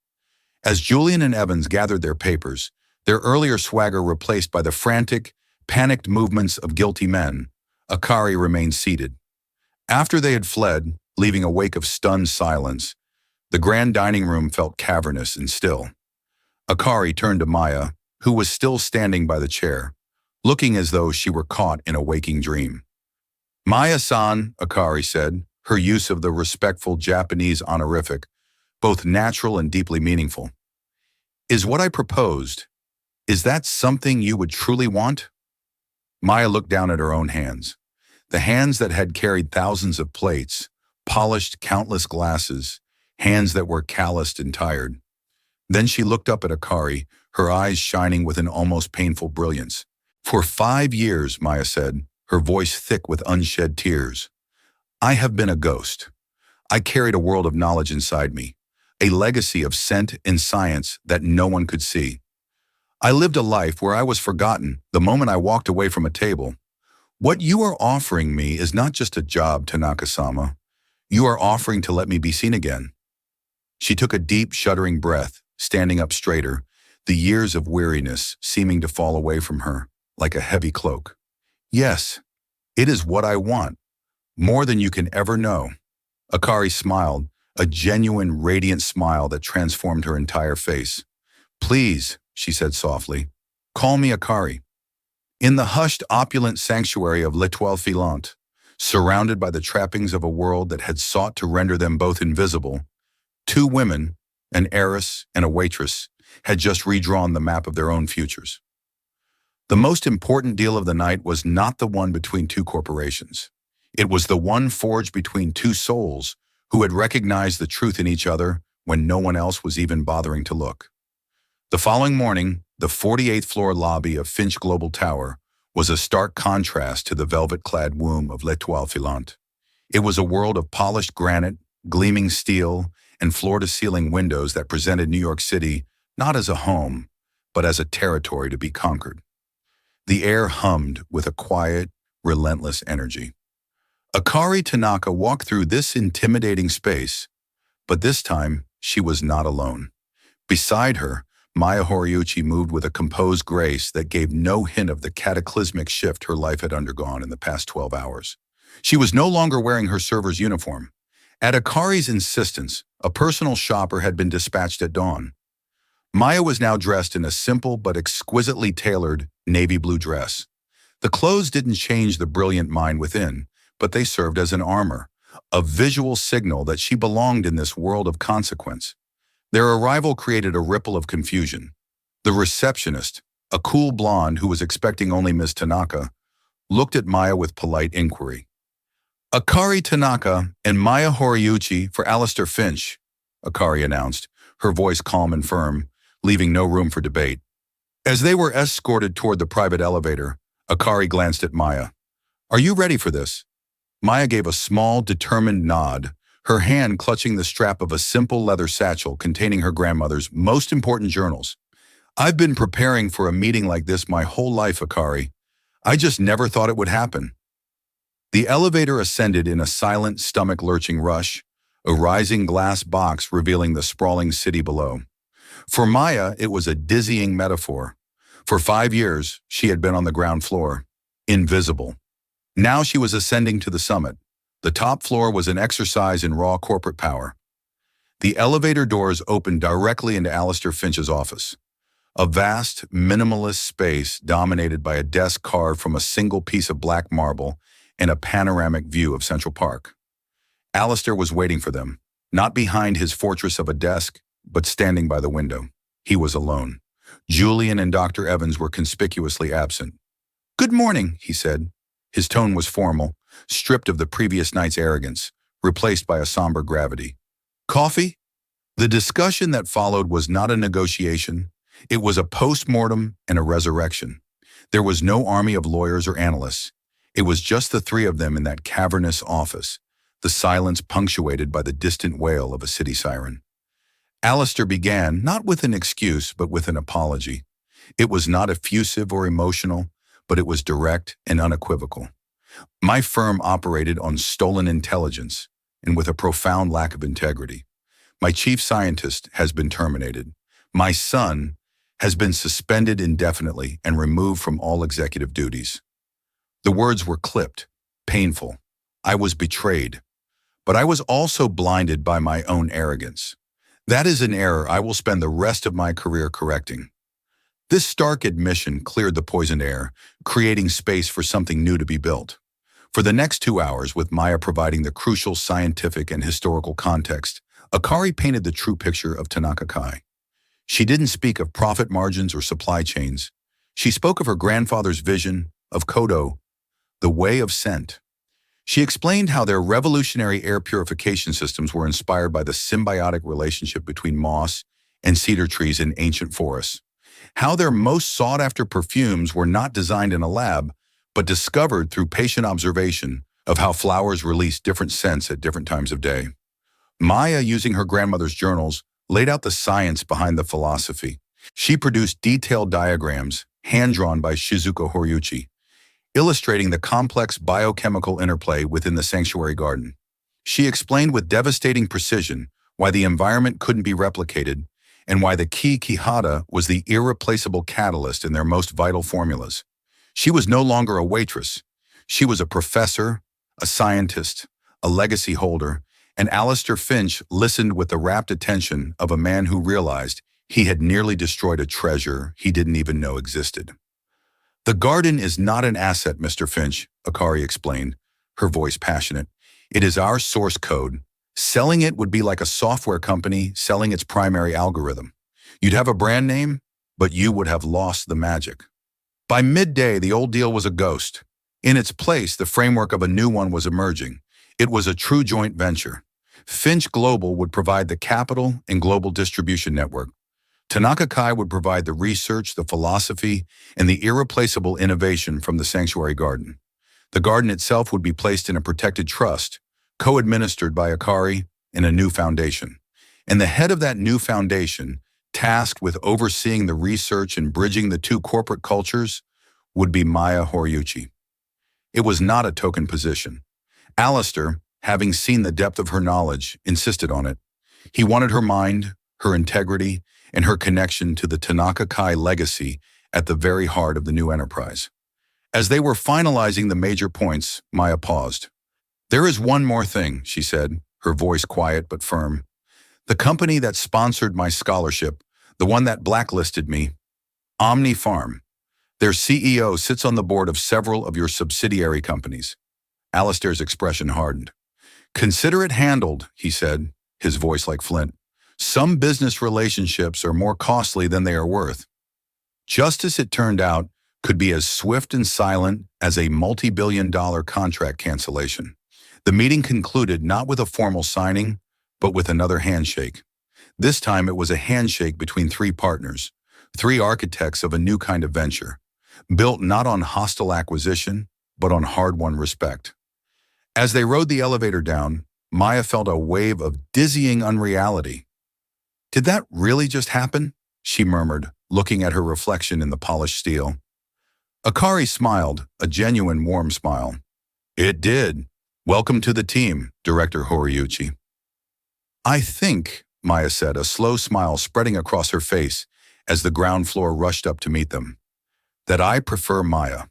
As Julian and Evans gathered their papers, their earlier swagger replaced by the frantic, panicked movements of guilty men, Akari remained seated. After they had fled, leaving a wake of stunned silence, the grand dining room felt cavernous and still. Akari turned to Maya, who was still standing by the chair, looking as though she were caught in a waking dream. "Maya-san," Akari said, her use of the respectful Japanese honorific, both natural and deeply meaningful. "Is what I proposed, is that something you would truly want?" Maya looked down at her own hands, the hands that had carried thousands of plates, polished countless glasses, hands that were calloused and tired. Then she looked up at Akari, her eyes shining with an almost painful brilliance. "For 5 years," Maya said, her voice thick with unshed tears, "I have been a ghost. I carried a world of knowledge inside me, a legacy of scent and science that no one could see. I lived a life where I was forgotten the moment I walked away from a table. What you are offering me is not just a job, Tanaka-sama. You are offering to let me be seen again." She took a deep, shuddering breath, standing up straighter, the years of weariness seeming to fall away from her like a heavy cloak. "Yes, it is what I want, more than you can ever know." Akari smiled, a genuine, radiant smile that transformed her entire face. "Please," she said softly, "call me Akari." In the hushed, opulent sanctuary of L'Etoile Filante, surrounded by the trappings of a world that had sought to render them both invisible, 2 women, an heiress and a waitress, had just redrawn the map of their own futures. The most important deal of the night was not the one between 2 corporations. It was the one forged between 2 souls who had recognized the truth in each other when no one else was even bothering to look. The following morning, the 48th floor lobby of Finch Global Tower was a stark contrast to the velvet-clad womb of L'Etoile Filante. It was a world of polished granite, gleaming steel, and floor-to-ceiling windows that presented New York City not as a home, but as a territory to be conquered. The air hummed with a quiet, relentless energy. Akari Tanaka walked through this intimidating space, but this time she was not alone. Beside her, Maya Horiuchi moved with a composed grace that gave no hint of the cataclysmic shift her life had undergone in the past 12 hours. She was no longer wearing her server's uniform. At Akari's insistence, a personal shopper had been dispatched at dawn. Maya was now dressed in a simple but exquisitely tailored navy blue dress. The clothes didn't change the brilliant mind within, but they served as an armor, a visual signal that she belonged in this world of consequence. Their arrival created a ripple of confusion. The receptionist, a cool blonde who was expecting only Ms. Tanaka, looked at Maya with polite inquiry. Akari Tanaka and Maya Horiyuchi for Alistair Finch, Akari announced, her voice calm and firm, leaving no room for debate. As they were escorted toward the private elevator, Akari glanced at Maya. Are you ready for this? Maya gave a small, determined nod, her hand clutching the strap of a simple leather satchel containing her grandmother's most important journals. I've been preparing for a meeting like this my whole life, Akari. I just never thought it would happen. The elevator ascended in a silent, stomach-lurching rush, a rising glass box revealing the sprawling city below. For Maya, it was a dizzying metaphor. For 5 years, she had been on the ground floor, invisible. Now she was ascending to the summit. The top floor was an exercise in raw corporate power. The elevator doors opened directly into Alistair Finch's office. A vast, minimalist space dominated by a desk carved from a single piece of black marble and a panoramic view of Central Park. Alistair was waiting for them, not behind his fortress of a desk, but standing by the window. He was alone. Julian and Dr. Evans were conspicuously absent. Good morning, he said. His tone was formal, stripped of the previous night's arrogance, replaced by a somber gravity. Coffee? The discussion that followed was not a negotiation. It was a post-mortem and a resurrection. There was no army of lawyers or analysts. It was just the three of them in that cavernous office, the silence punctuated by the distant wail of a city siren. Alistair began, not with an excuse, but with an apology. It was not effusive or emotional, but it was direct and unequivocal. My firm operated on stolen intelligence and with a profound lack of integrity. My chief scientist has been terminated. My son has been suspended indefinitely and removed from all executive duties. The words were clipped, painful. I was betrayed. But I was also blinded by my own arrogance. That is an error I will spend the rest of my career correcting. This stark admission cleared the poisoned air, creating space for something new to be built. For the next 2 hours, with Maya providing the crucial scientific and historical context, Akari painted the true picture of Tanaka Kai. She didn't speak of profit margins or supply chains. She spoke of her grandfather's vision, of Kodo, the way of scent. She explained how their revolutionary air purification systems were inspired by the symbiotic relationship between moss and cedar trees in ancient forests. How their most sought-after perfumes were not designed in a lab, but discovered through patient observation of how flowers release different scents at different times of day. Maya, using her grandmother's journals, laid out the science behind the philosophy. She produced detailed diagrams, hand-drawn by Shizuko Horiyuchi, illustrating the complex biochemical interplay within the sanctuary garden. She explained with devastating precision why the environment couldn't be replicated and why the key Kihara was the irreplaceable catalyst in their most vital formulas. She was no longer a waitress. She was a professor, a scientist, a legacy holder, and Alistair Finch listened with the rapt attention of a man who realized he had nearly destroyed a treasure he didn't even know existed. The garden is not an asset, Mr. Finch, Akari explained, her voice passionate. It is our source code. Selling it would be like a software company selling its primary algorithm. You'd have a brand name, but you would have lost the magic. By midday, the old deal was a ghost. In its place, the framework of a new one was emerging. It was a true joint venture. Finch Global would provide the capital and global distribution network. Tanaka Kai would provide the research, the philosophy, and the irreplaceable innovation from the sanctuary garden. The garden itself would be placed in a protected trust, co-administered by Akari and a new foundation. And the head of that new foundation, tasked with overseeing the research and bridging the two corporate cultures, would be Maya Horiyuchi. It was not a token position. Alistair, having seen the depth of her knowledge, insisted on it. He wanted her mind, her integrity, and her connection to the Tanaka Kai legacy at the very heart of the new enterprise. As they were finalizing the major points, Maya paused. There is one more thing, she said, her voice quiet but firm. The company that sponsored my scholarship, the one that blacklisted me, Omni Farm. Their CEO sits on the board of several of your subsidiary companies. Alistair's expression hardened. Consider it handled, he said, his voice like flint. Some business relationships are more costly than they are worth. Justice, it turned out, could be as swift and silent as a multi-billion-dollar contract cancellation. The meeting concluded not with a formal signing, but with another handshake. This time it was a handshake between three partners, three architects of a new kind of venture, built not on hostile acquisition, but on hard-won respect. As they rode the elevator down, Maya felt a wave of dizzying unreality. Did that really just happen? She murmured, looking at her reflection in the polished steel. Akari smiled, a genuine warm smile. It did. Welcome to the team, Director Horiuchi. I think, Maya said, a slow smile spreading across her face as the ground floor rushed up to meet them, that I prefer Maya.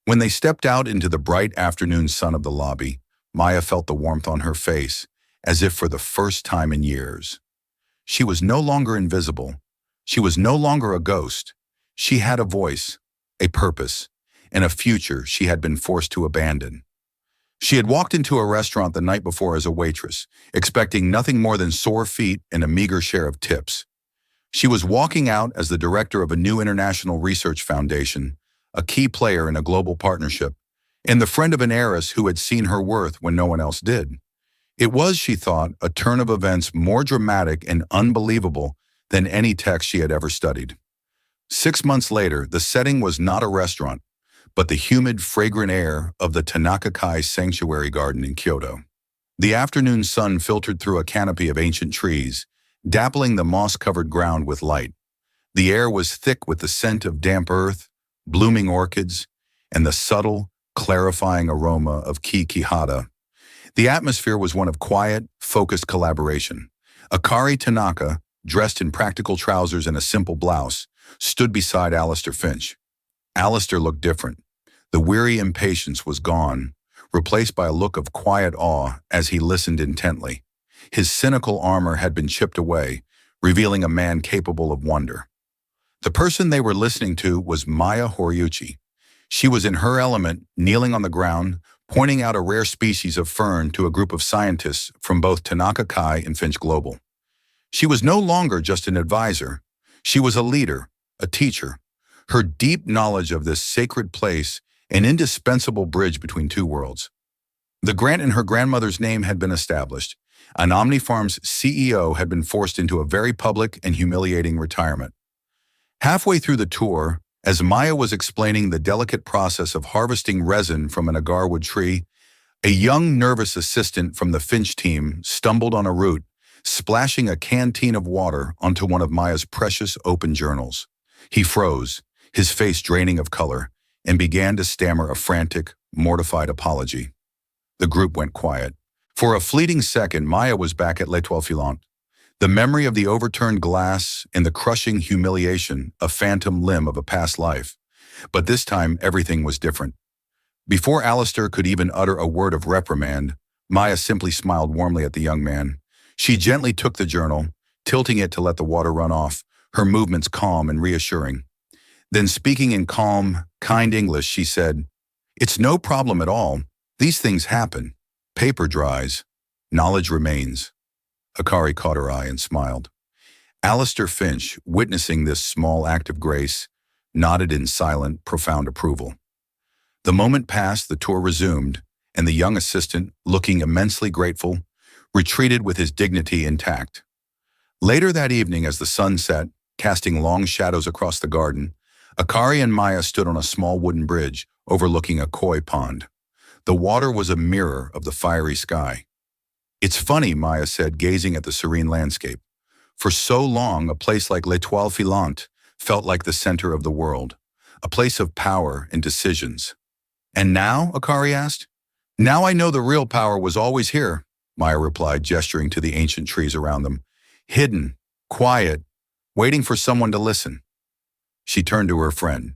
When they stepped out into the bright afternoon sun of the lobby, Maya felt the warmth on her face, as if for the first time in years. She was no longer invisible. She was no longer a ghost. She had a voice, a purpose, and a future she had been forced to abandon. She had walked into a restaurant the night before as a waitress, expecting nothing more than sore feet and a meager share of tips. She was walking out as the director of a new international research foundation, a key player in a global partnership, and the friend of an heiress who had seen her worth when no one else did. It was, she thought, a turn of events more dramatic and unbelievable than any text she had ever studied. 6 months later, the setting was not a restaurant, but the humid, fragrant air of the Tanaka-kai Sanctuary Garden in Kyoto. The afternoon sun filtered through a canopy of ancient trees, dappling the moss-covered ground with light. The air was thick with the scent of damp earth, blooming orchids, and the subtle, clarifying aroma of kihara. The atmosphere was one of quiet, focused collaboration. Akari Tanaka, dressed in practical trousers and a simple blouse, stood beside Alistair Finch. Alistair looked different. The weary impatience was gone, replaced by a look of quiet awe as he listened intently. His cynical armor had been chipped away, revealing a man capable of wonder. The person they were listening to was Maya Horiuchi. She was in her element, kneeling on the ground, pointing out a rare species of fern to a group of scientists from both Tanaka Kai and Finch Global. She was no longer just an advisor. She was a leader, a teacher. Her deep knowledge of this sacred place, an indispensable bridge between two worlds. The grant in her grandmother's name had been established. An Omnifarm's CEO had been forced into a very public and humiliating retirement. Halfway through the tour, as Maya was explaining the delicate process of harvesting resin from an agarwood tree, a young, nervous assistant from the Finch team stumbled on a root, splashing a canteen of water onto one of Maya's precious open journals. He froze, his face draining of color, and began to stammer a frantic, mortified apology. The group went quiet. For a fleeting second, Maya was back at L'Étoile Filante. The memory of the overturned glass and the crushing humiliation, a phantom limb of a past life. But this time, everything was different. Before Alistair could even utter a word of reprimand, Maya simply smiled warmly at the young man. She gently took the journal, tilting it to let the water run off, her movements calm and reassuring. Then, speaking in calm, kind English, she said, "It's no problem at all. These things happen. Paper dries. Knowledge remains." Akari caught her eye and smiled. Alistair Finch, witnessing this small act of grace, nodded in silent, profound approval. The moment passed, the tour resumed, and the young assistant, looking immensely grateful, retreated with his dignity intact. Later that evening, as the sun set, casting long shadows across the garden, Akari and Maya stood on a small wooden bridge overlooking a koi pond. The water was a mirror of the fiery sky. "It's funny," Maya said, gazing at the serene landscape. For so long, a place like L'Étoile Filante felt like the center of the world, a place of power and decisions. "And now?" Akari asked. "Now I know the real power was always here," Maya replied, gesturing to the ancient trees around them. "Hidden, quiet, waiting for someone to listen." She turned to her friend.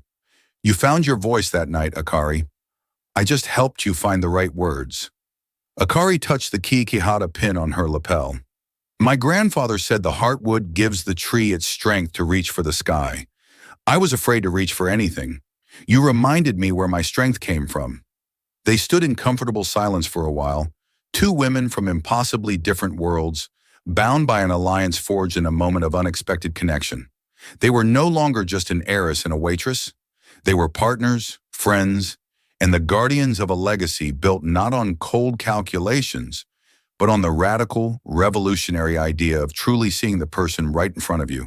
"You found your voice that night, Akari. I just helped you find the right words." Akari touched the kihara pin on her lapel. "My grandfather said the heartwood gives the tree its strength to reach for the sky. I was afraid to reach for anything. You reminded me where my strength came from." They stood in comfortable silence for a while, Two women from impossibly different worlds, bound by an alliance forged in a moment of unexpected connection. They were no longer just an heiress and a waitress. They were partners, friends, and the guardians of a legacy built not on cold calculations, but on the radical, revolutionary idea of truly seeing the person right in front of you.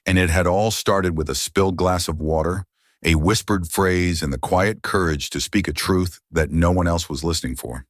And it had all started with a spilled glass of water, a whispered phrase, and the quiet courage to speak a truth that no one else was listening for.